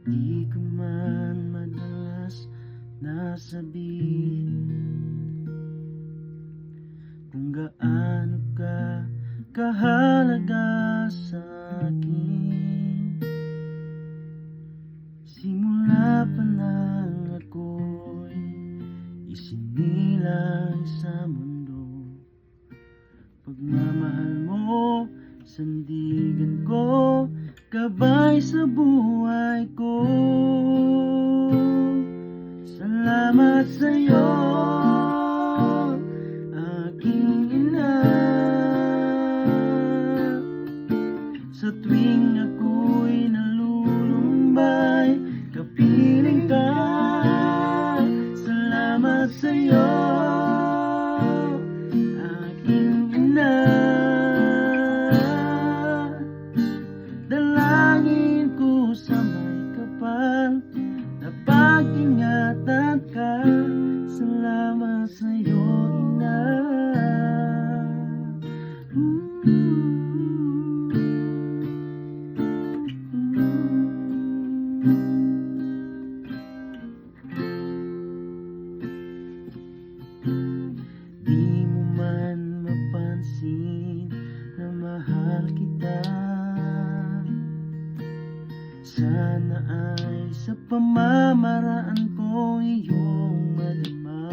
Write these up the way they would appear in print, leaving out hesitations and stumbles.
Di ko man madalas nasabihin kung gaano ka kahalaga sa akin. Simula pa nang ako'y isinilang sa mundo, pagmamahal mo, sandigan ko, gabay sa buhay ko. Salamat sa'yo, aking ina. Sa tuwing ako'y nalulumbay, kapiling ka. Salamat sa'yo, aking ina. Dalangin ko sa may kapal na pag-ingatan ka. Salamat sa'yo, ina. Di mo man mapansin na mahal kita. Sana ay sa pamamaraan ko iyong madama.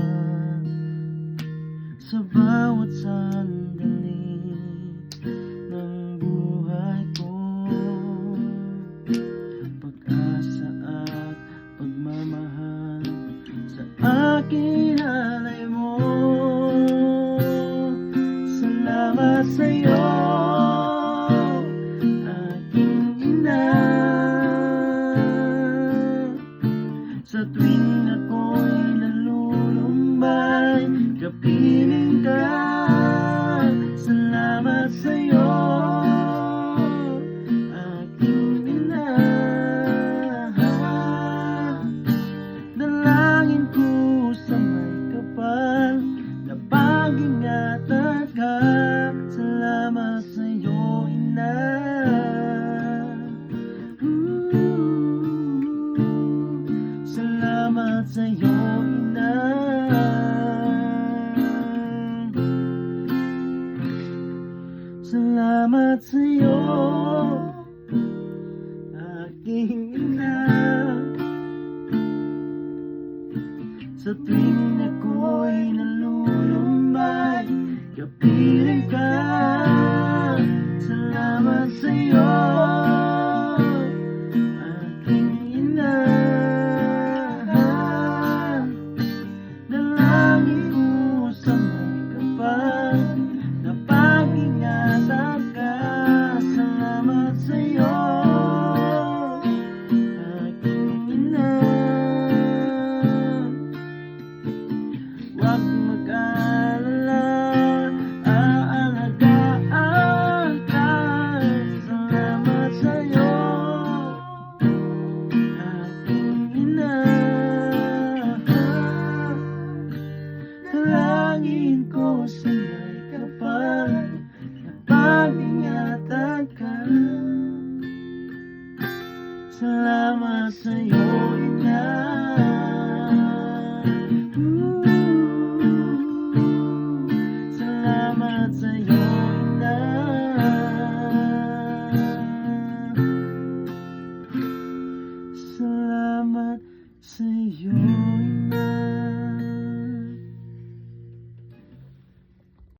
Sa bawat sandali ng buhay ko, pag-asa at pagmamahal sa akin alay mo. Salamat sa'yo, aking ina. Sa tuwing ako'y nalulumbay, kapiling ka. Salamat sa'yo, aking ina. Dalangin ko sa may kapal na pag-ingatan ka. Salamat sa'yo, ina. Salamat sa'yo, ina. Salamat sa'yo, aking ina. Sa tuwing ako'y nalulumbay, kapiling ka. Salamat sa'yo, aking ina. Dalangin ko sa may kapal na pag-ingatan ka. Salamat sa'yo, aking ina. Huwag mag-alala, aalagaan ka. Salamat sa'yo, aking ina. Dalangin ko sa may kapal na pag-ingatan ka. Salamat sa'yo, ina. Salamat sa'yo, ina. Salamat sa'yo.